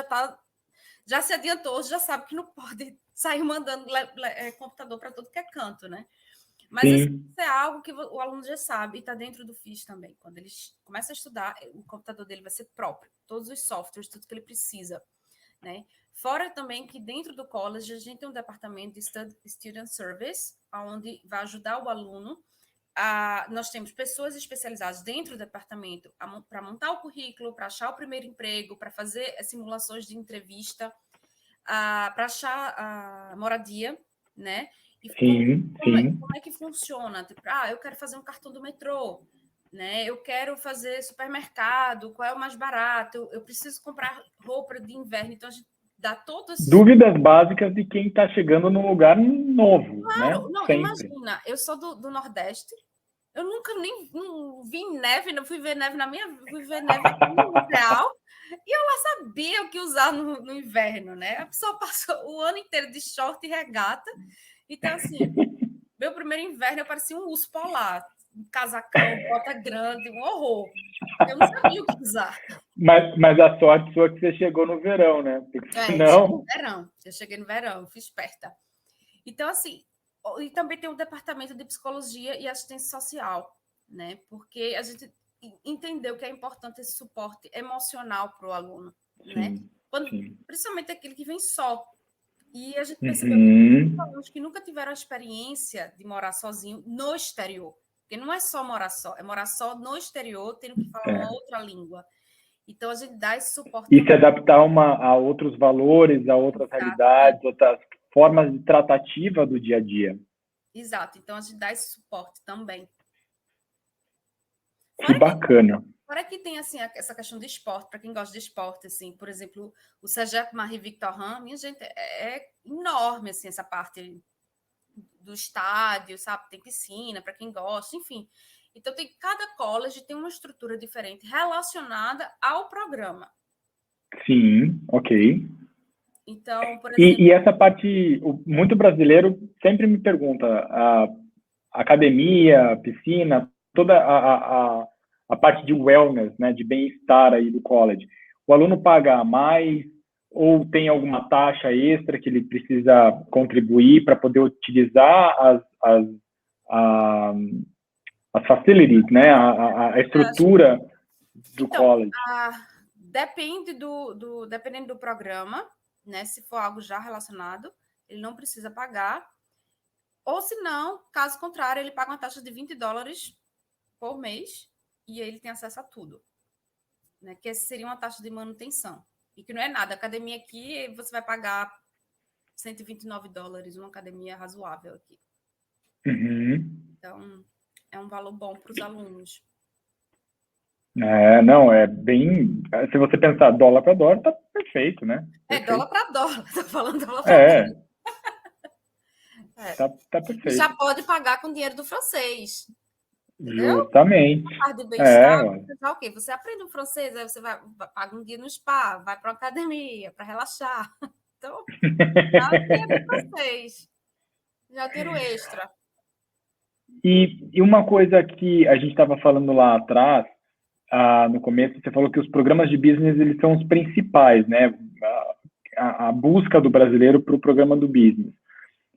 já se adiantou, já sabe que não pode sair mandando computador para todo que é canto, né? Mas assim, isso é algo que o aluno já sabe e está dentro do FIS também. Quando ele começa a estudar, o computador dele vai ser próprio, todos os softwares, tudo que ele precisa, né? Fora também que dentro do college a gente tem um departamento de Student Service, onde vai ajudar o aluno. Nós temos pessoas especializadas dentro do departamento para montar o currículo, para achar o primeiro emprego, para fazer simulações de entrevista, para achar a moradia, né? E como é que funciona? Tipo, eu quero fazer um cartão do metrô, né? Eu quero fazer supermercado, qual é o mais barato? Eu preciso comprar roupa de inverno. Então, a gente dá todos... Dúvidas básicas de quem está chegando num lugar novo, Claro, né? não, Sempre. imagina, eu sou do Nordeste, eu nunca nem vi neve, não fui ver neve fui ver neve aqui no Real, e eu lá sabia o que usar no inverno, né? A pessoa passou o ano inteiro de short e regata. Então, assim, meu primeiro inverno eu parecia um urso polar. um casacão, bota grande, um horror. Eu não sabia o que usar. Mas a sorte sua é que você chegou no verão, né? Porque senão... Eu cheguei no verão, fui esperta. Então, assim, e também tem o departamento de psicologia e assistência social, né? Porque a gente entendeu que é importante esse suporte emocional para o aluno, né? Sim. Principalmente aquele que vem só. E a gente percebeu que Uhum. tem alunos que nunca tiveram a experiência de morar sozinho no exterior. Porque não é só morar só, é morar só no exterior, tendo que falar uma outra língua. Então, a gente dá esse suporte. E se adaptar a outros valores, a outras realidades, outras formas de tratativa do dia a dia. Exato. Então, a gente dá esse suporte também. Que bacana. Fora que tem, assim, essa questão de esporte, para quem gosta de esporte, assim, por exemplo, o Cégep Marie Victorin, minha gente, é enorme, assim, essa parte do estádio, sabe? Tem piscina, para quem gosta, enfim. Então, cada college tem uma estrutura diferente relacionada ao programa. Sim, ok. Então, por exemplo... E essa parte, muito brasileiro sempre me pergunta, a academia, piscina, toda a parte de wellness, né, de bem-estar aí do college. O aluno paga mais ou tem alguma taxa extra que ele precisa contribuir para poder utilizar as facilities, né, a estrutura do college? Dependendo do programa, né, se for algo já relacionado, ele não precisa pagar. Ou se não, caso contrário, ele paga uma taxa de $20 por mês e aí ele tem acesso a tudo. Né? Que essa seria uma taxa de manutenção. E que não é nada. A academia aqui, você vai pagar $129, uma academia razoável aqui. Uhum. Então, é um valor bom para os alunos. Não, é bem... Se você pensar dólar para dólar, tá perfeito, né? Perfeito. Dólar para dólar. Estou falando dólar para dólar. Tá perfeito. E já pode pagar com dinheiro do francês. Entendeu? Justamente. De bem-estar, o quê? Você aprende o francês, aí você paga um dia no spa, vai para uma academia para relaxar. Então, já o dinheiro do francês. Já o dinheiro extra. E uma coisa que a gente estava falando lá atrás, no começo, você falou que os programas de business eles são os principais, né? A busca do brasileiro para o programa do business.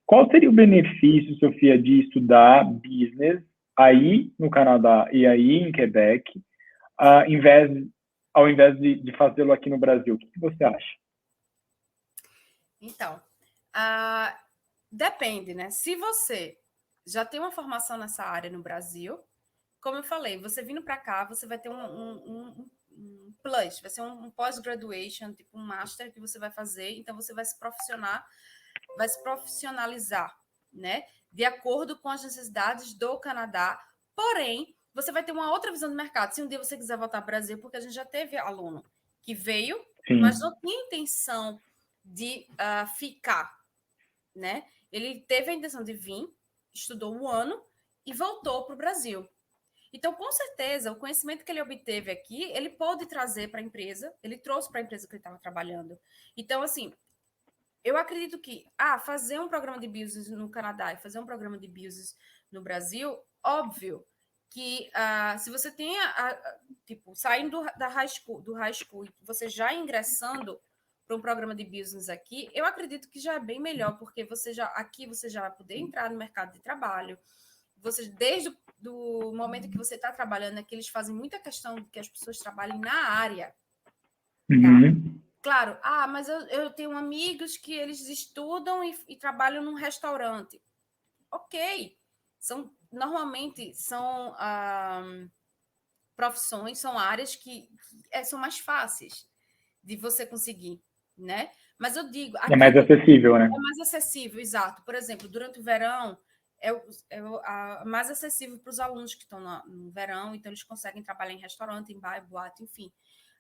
Qual seria o benefício, Sofia, de estudar business aí no Canadá e aí em Quebec, ao invés de fazê-lo aqui no Brasil? O que você acha? Então, depende, né? Se você já tem uma formação nessa área no Brasil, como eu falei, você vindo para cá, você vai ter um plus, vai ser um pós-graduation, tipo um master que você vai fazer, então você vai se profissionalizar, né? De acordo com as necessidades do Canadá, porém, você vai ter uma outra visão do mercado. Se um dia você quiser voltar ao Brasil, porque a gente já teve aluno que veio, Sim. mas não tinha intenção de ficar, né? Ele teve a intenção de vir, estudou um ano e voltou para o Brasil. Então, com certeza, o conhecimento que ele obteve aqui, ele pode trazer para a empresa, ele trouxe para a empresa que ele estava trabalhando. Então, assim, eu acredito que fazer um programa de business no Canadá e fazer um programa de business no Brasil, óbvio que se você tem tipo, saindo do high school e você já ingressando para um programa de business aqui, eu acredito que já é bem melhor, porque aqui você já vai poder entrar no mercado de trabalho. Desde do momento que você está trabalhando aqui, eles fazem muita questão de que as pessoas trabalhem na área. Uhum. Tá? Claro, mas eu tenho amigos que eles estudam e trabalham num restaurante. Ok. Normalmente são profissões, são áreas que são mais fáceis de você conseguir, né? Mas eu digo... É mais acessível, né? É mais acessível, exato. Por exemplo, durante o verão, é mais acessível para os alunos que estão no verão, então eles conseguem trabalhar em restaurante, em bar, boate, enfim.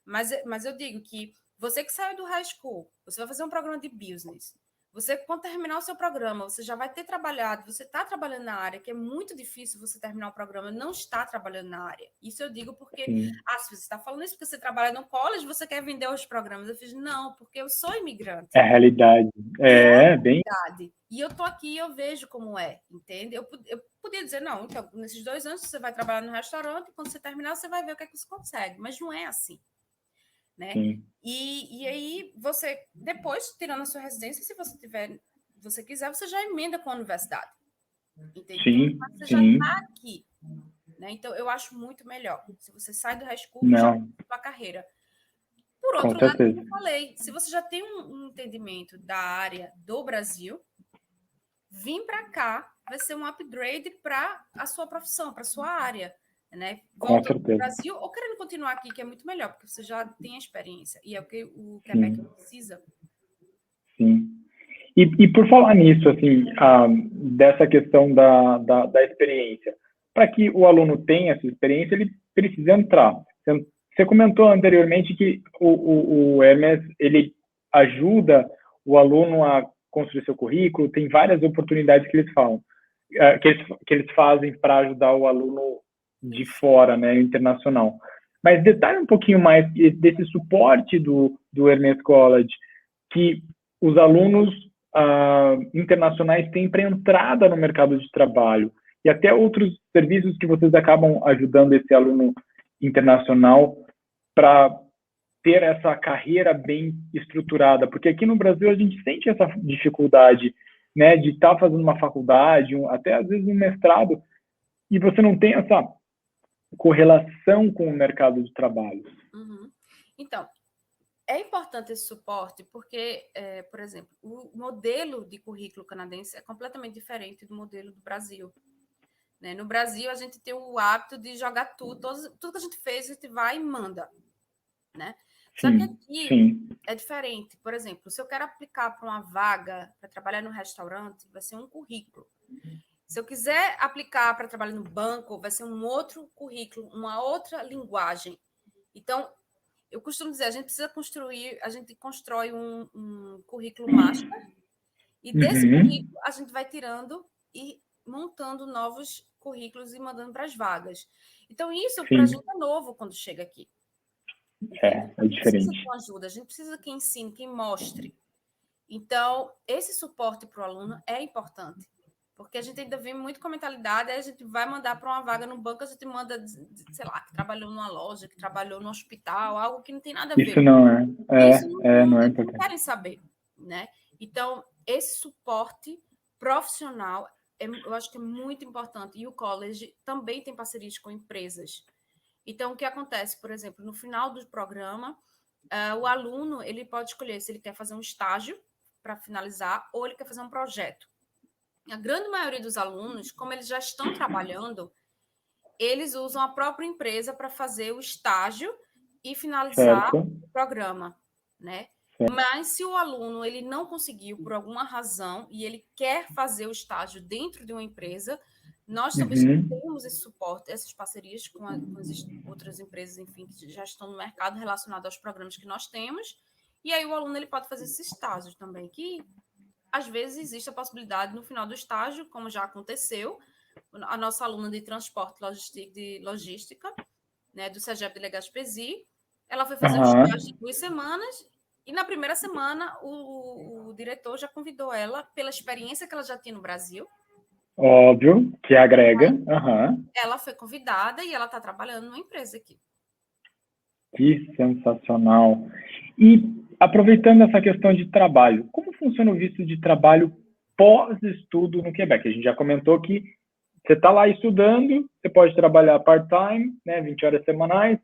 Mas eu digo que você que saiu do high school, você vai fazer um programa de business, Você, quando terminar o seu programa, você já vai ter trabalhado, você está trabalhando na área, que é muito difícil você terminar o programa e não estar trabalhando na área. Isso eu digo porque, Sim. se você está falando isso porque você trabalha no college, você quer vender os programas. Eu fiz, não, porque eu sou imigrante. É a realidade. E é a É, bem. realidade. E eu estou aqui e eu vejo como é, entende? Eu podia dizer, não, então, nesses 2 anos você vai trabalhar no restaurante, e quando você terminar, você vai ver o que é que você consegue. Mas não é assim, né? Sim. E aí, você, depois, tirando a sua residência, se você quiser, você já emenda com a universidade. Entende? Então, Sim, você já sim. está aqui. Né? Então, eu acho muito melhor. Se você sai do high school e já Não, começa a sua carreira. Por com outro lado, como certeza. eu falei, se você já tem um entendimento da área do Brasil, vir para cá vai ser um upgrade para a sua profissão, para a sua área. Né? Com Voltando para o certeza. Brasil ou querendo continuar aqui, que é muito melhor, porque você já tem a experiência. E é o que o Quebec Sim, precisa. sim. E por falar nisso, assim, dessa questão da experiência, para que o aluno tenha essa experiência, ele precisa entrar. Você comentou anteriormente que o Hermes, ele ajuda o aluno a construir seu currículo, tem várias oportunidades que eles falam, que eles fazem para ajudar o aluno de Isso. fora, né, internacional. Mas detalhe um pouquinho mais desse suporte do Hermes College, que os alunos internacionais têm para entrada no mercado de trabalho e até outros serviços que vocês acabam ajudando esse aluno internacional para ter essa carreira bem estruturada, porque aqui no Brasil a gente sente essa dificuldade, né, de estar fazendo uma faculdade, até às vezes um mestrado, e você não tem essa correlação com o mercado de trabalho. Uhum. Então, é importante esse suporte porque, por exemplo, o modelo de currículo canadense é completamente diferente do modelo do Brasil. Né? No Brasil, a gente tem o hábito de jogar tudo que a gente fez, a gente vai e manda. Né? Só que Sim, aqui sim. é diferente. Por exemplo, se eu quero aplicar para uma vaga para trabalhar no restaurante, vai ser um currículo. Se eu quiser aplicar para trabalhar no banco, vai ser um outro currículo, uma outra linguagem. Então, eu costumo dizer, a gente constrói um currículo master e desse Uhum. currículo a gente vai tirando e montando novos currículos e mandando para as vagas. Então, isso para a gente Sim, é novo quando chega aqui. Entende? é A gente precisa de diferente. uma ajuda, a gente precisa que ensine, que mostre. Então, esse suporte para o aluno é importante. Porque a gente ainda vem muito com a mentalidade, aí a gente vai mandar para uma vaga no banco, a gente manda, sei lá, que trabalhou numa loja, que trabalhou no hospital, algo que não tem nada a Isso ver. não é, Isso não é eles não importante. querem saber, né? Então, esse suporte profissional, eu acho que é muito importante. E o college também tem parcerias com empresas. Então, o que acontece, por exemplo, no final do programa, o aluno ele pode escolher se ele quer fazer um estágio para finalizar ou ele quer fazer um projeto. A grande maioria dos alunos, como eles já estão trabalhando, eles usam a própria empresa para fazer o estágio e finalizar Certo? o programa, né? Mas se o aluno ele não conseguiu por alguma razão e ele quer fazer o estágio dentro de uma empresa, nós também Uhum. temos esse suporte, essas parcerias com as outras empresas, enfim, que já estão no mercado relacionado aos programas que nós temos. E aí o aluno ele pode fazer esse estágio também, que às vezes existe a possibilidade no final do estágio, como já aconteceu, a nossa aluna de transporte de logística, né, do CEGEP de Legazpesi, ela foi fazer um Aham. estágio de 2 semanas e na primeira semana o diretor já convidou ela, pela experiência que ela já tinha no Brasil, Óbvio que agrega. Aham. ela foi convidada e ela está trabalhando numa empresa aqui. Que sensacional. E aproveitando essa questão de trabalho, como funciona o visto de trabalho pós-estudo no Quebec? A gente já comentou que você está lá estudando, você pode trabalhar part-time, né, 20 horas semanais,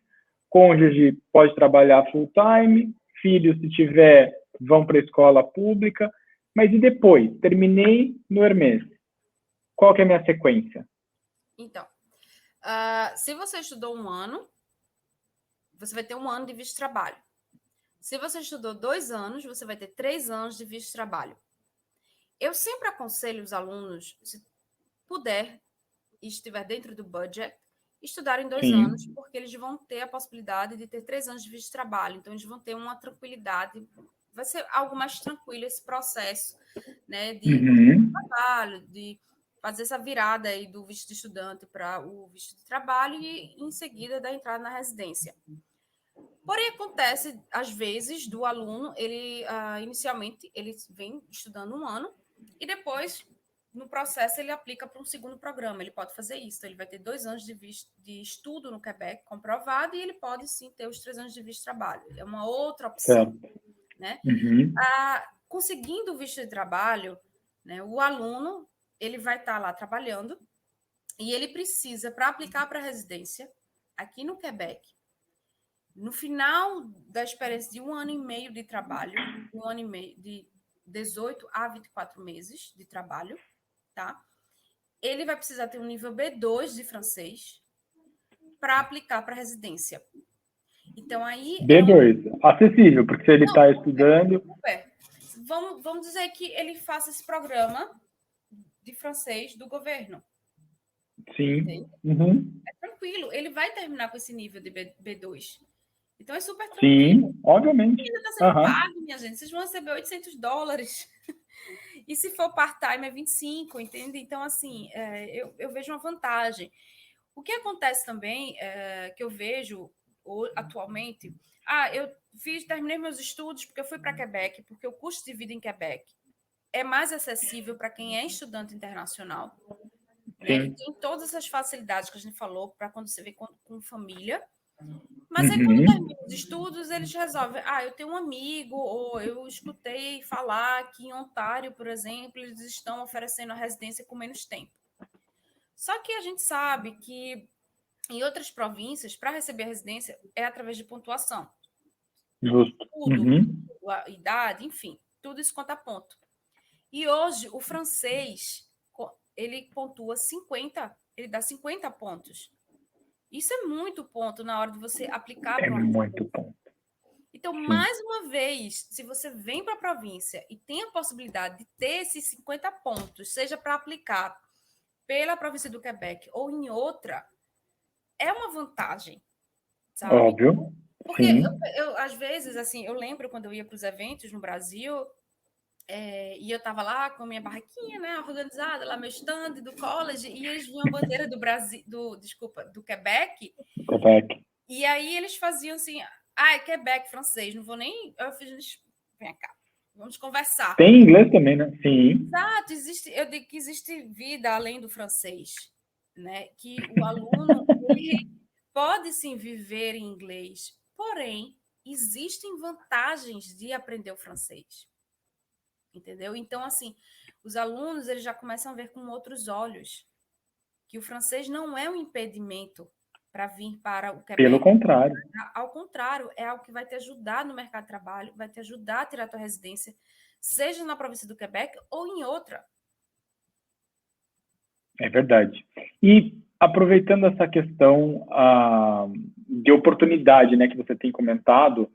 cônjuge pode trabalhar full-time, filhos, se tiver, vão para a escola pública. Mas e depois? Terminei no Hermes. Qual que é a minha sequência? Então, se você estudou um ano, você vai ter um ano de visto de trabalho. Se você estudou 2 anos, você vai ter 3 anos de visto de trabalho. Eu sempre aconselho os alunos, se puder e estiver dentro do budget, estudarem 2 anos, Sim, porque eles vão ter a possibilidade de ter 3 anos de visto de trabalho. Então, eles vão ter uma tranquilidade, vai ser algo mais tranquilo esse processo, né, de trabalho, de fazer essa virada aí do visto de estudante para o visto de trabalho e, em seguida, da entrada na residência. Porém, acontece, às vezes, do aluno, ele, inicialmente, ele vem estudando um ano e depois, no processo, ele aplica para um segundo programa. Ele pode fazer isso. Ele vai ter 2 anos de estudo no Quebec comprovado e ele pode, sim, ter os 3 anos de visto de trabalho. É uma outra opção. Né? Conseguindo o visto de trabalho, né, o aluno ele vai estar lá trabalhando e ele precisa, para aplicar para a residência, aqui no Quebec, no final da experiência de 1 ano e meio de trabalho, 1 ano e meio, de 18 a 24 meses de trabalho, tá? Ele vai precisar ter um nível B2 de francês para aplicar para a residência. Então, aí... B2, acessível, porque se ele está estudando... Vamos dizer que ele faça esse programa de francês do governo. Sim. É tranquilo. Ele vai terminar com esse nível de B2. Então, é super tranquilo. Sim, obviamente. Ainda está sendo pago, minha gente. Vocês vão receber $800. E se for part-time, é 25, entende? Então, assim, eu vejo uma vantagem. O que acontece também, que eu vejo atualmente... eu terminei meus estudos porque eu fui para Quebec, porque o custo de vida em Quebec é mais acessível para quem é estudante internacional. Né? E tem todas essas facilidades que a gente falou para quando você vem com família. Mas aí, quando termina os estudos, eles resolvem. Eu tenho um amigo, ou eu escutei falar que em Ontário, por exemplo, eles estão oferecendo a residência com menos tempo. Só que a gente sabe que em outras províncias, para receber a residência, é através de pontuação. Justo. Tudo, a idade, enfim, tudo isso conta ponto. E hoje, o francês, ele pontua 50, ele dá 50 pontos. Isso é muito ponto na hora de você aplicar para uma residência. Muito ponto. Então, mais uma vez, se você vem para a província e tem a possibilidade de ter esses 50 pontos, seja para aplicar pela província do Quebec ou em outra, é uma vantagem, sabe? Óbvio. Porque eu, às vezes, assim, eu lembro quando eu ia para os eventos no Brasil, e eu estava lá com a minha barraquinha, né, organizada, lá meu stand do college, e eles viam a bandeira do Brasil, do Quebec. E aí eles faziam assim, é Quebec francês, não vou nem... Eu fiz, vem cá, vamos conversar. Tem inglês também, né? Sim. Exato, eu digo que existe vida além do francês, né? Que o aluno ele pode sim viver em inglês, porém, existem vantagens de aprender o francês. Entendeu? Então, assim, os alunos eles já começam a ver com outros olhos que o francês não é um impedimento para vir para o Quebec. Pelo contrário. Ao contrário, é algo que vai te ajudar no mercado de trabalho, vai te ajudar a tirar a tua residência, seja na província do Quebec ou em outra. É verdade. E aproveitando essa questão de oportunidade, né, que você tem comentado,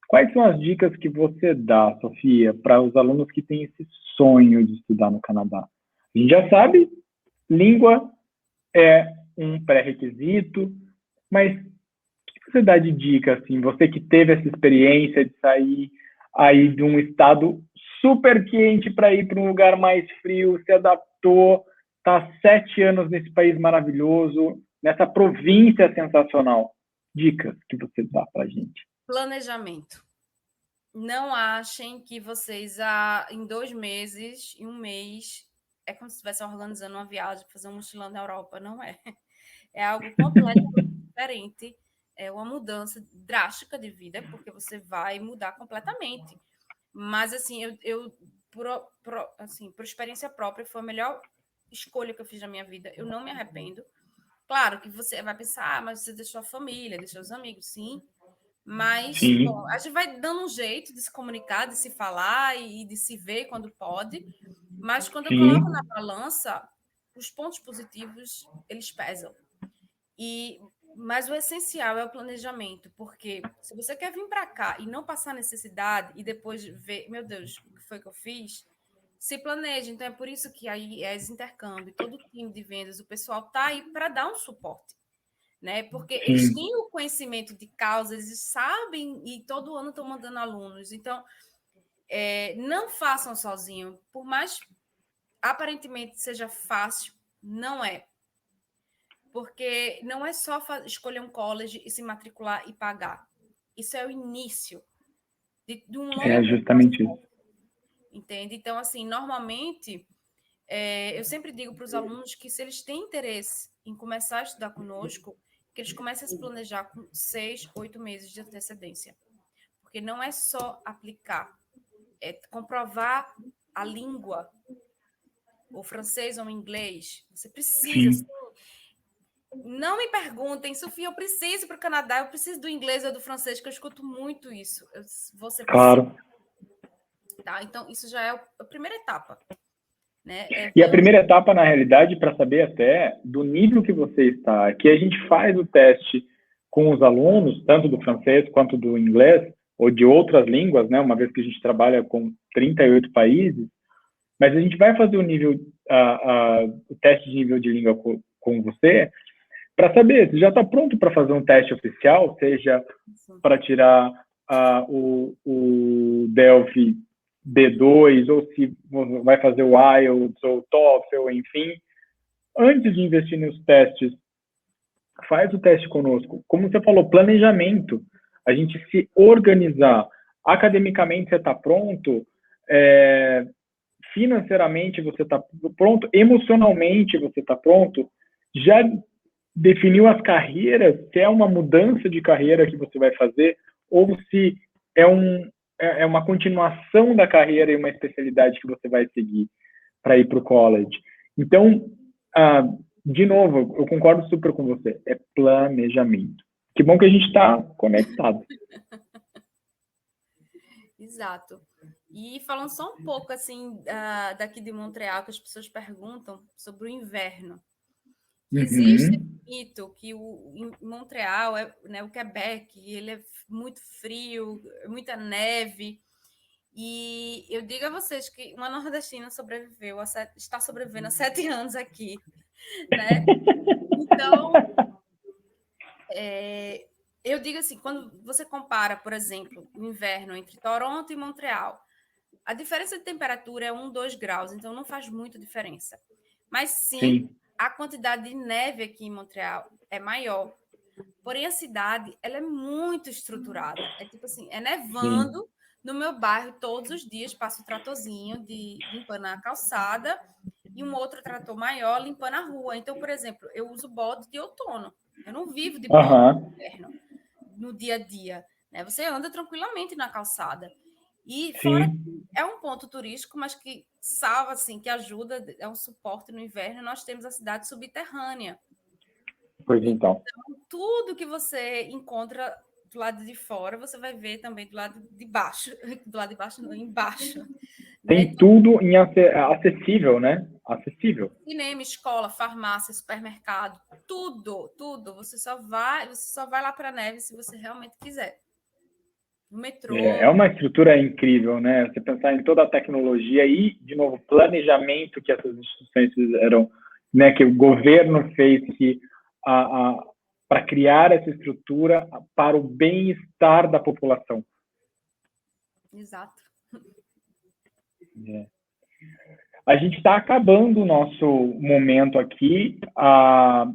quais são as dicas que você dá, Sofia, para os alunos que têm esse sonho de estudar no Canadá? A gente já sabe, língua é um pré-requisito, mas o que você dá de dica, assim, você que teve essa experiência de sair aí de um estado super quente para ir para um lugar mais frio, se adaptou, está 7 anos nesse país maravilhoso, nessa província sensacional. Dicas que você dá para a gente. Planejamento. Não achem que vocês, em 2 meses, em 1 mês, é como se estivesse organizando uma viagem, fazer um mochilão na Europa. Não é. É algo completamente diferente. É uma mudança drástica de vida, porque você vai mudar completamente. Mas, assim, por experiência própria, foi a melhor escolha que eu fiz na minha vida. Eu não me arrependo. Claro que você vai pensar, mas você deixou a família, deixou os amigos, sim. Mas bom, a gente vai dando um jeito de se comunicar, de se falar e de se ver quando pode. Mas quando eu coloco na balança, os pontos positivos, eles pesam. Mas o essencial é o planejamento, porque se você quer vir para cá e não passar necessidade e depois ver, meu Deus, o que foi que eu fiz? Se planeje. Então, é por isso que aí é intercâmbio, todo o time de vendas, o pessoal está aí para dar um suporte. Né? Porque eles têm o conhecimento de causa, eles sabem e todo ano estão mandando alunos. Então, não façam sozinho. Por mais aparentemente seja fácil, não é. Porque não é só escolher um college e se matricular e pagar. Isso é o início de um longo justamente processo, isso. entende? Então, assim, normalmente, eu sempre digo para os alunos que se eles têm interesse em começar a estudar conosco, que eles comecem a se planejar com 6, 8 meses de antecedência. Porque não é só aplicar, é comprovar a língua, o francês ou o inglês. Você precisa. Assim, não me perguntem, Sofia, eu preciso para o Canadá, eu preciso do inglês ou do francês, que eu escuto muito isso. Você precisa. Claro. Tá? Então, isso já é a primeira etapa. Né? E a primeira etapa, na realidade, para saber até do nível que você está, que a gente faz o teste com os alunos, tanto do francês quanto do inglês, ou de outras línguas, né? Uma vez que a gente trabalha com 38 países, mas a gente vai fazer o teste de nível de língua com você, para saber se já está pronto para fazer um teste oficial, seja para tirar o Delphi D2, ou se vai fazer o IELTS ou o TOEFL, enfim. Antes de investir nos testes, faz o teste conosco. Como você falou, planejamento. A gente se organizar. Academicamente você está pronto, financeiramente você está pronto, emocionalmente você está pronto, já definiu as carreiras, se é uma mudança de carreira que você vai fazer, ou se é uma continuação da carreira e uma especialidade que você vai seguir para ir para o college. Então, de novo, eu concordo super com você, é planejamento. Que bom que a gente está conectado. Exato. E falando só um pouco assim daqui de Montreal, que as pessoas perguntam sobre o inverno. Existe mito que em Montreal, né, o Quebec, ele é muito frio, muita neve. E eu digo a vocês que uma nordestina está sobrevivendo há 7 anos aqui, né? Então, eu digo assim, quando você compara, por exemplo, o inverno entre Toronto e Montreal, a diferença de temperatura é 1, 2 graus, então não faz muita diferença. Mas sim, a quantidade de neve aqui em Montreal é maior. Porém, a cidade ela é muito estruturada. É tipo assim, é nevando no meu bairro todos os dias, passa o tratorzinho limpando a calçada e um outro trator maior limpando a rua. Então, por exemplo, eu uso bode de outono. Eu não vivo de bode no inverno, no dia a dia. Né? Você anda tranquilamente na calçada. E fora é um ponto turístico, mas que salva, assim, que ajuda, é um suporte no inverno. Nós temos a cidade subterrânea. Pois então. Tudo que você encontra do lado de fora, você vai ver também do lado de baixo. Do lado de baixo, não, embaixo. Tem né? tudo acessível, né? Acessível. Cinema, escola, farmácia, supermercado, tudo, tudo. Você só vai lá para a neve se você realmente quiser. No metrô. É uma estrutura incrível, né? Você pensar em toda a tecnologia e, de novo, planejamento que essas instituições fizeram, né? Que o governo fez para criar essa estrutura para o bem-estar da população. Exato. A gente está acabando o nosso momento aqui.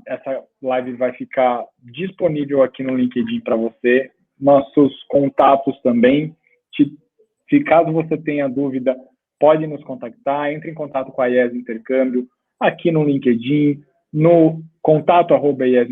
Essa live vai ficar disponível aqui no LinkedIn para você. Nossos contatos também. Se caso você tenha dúvida, pode nos contactar. Entre em contato com a IES Intercâmbio aqui no LinkedIn, no contato@IES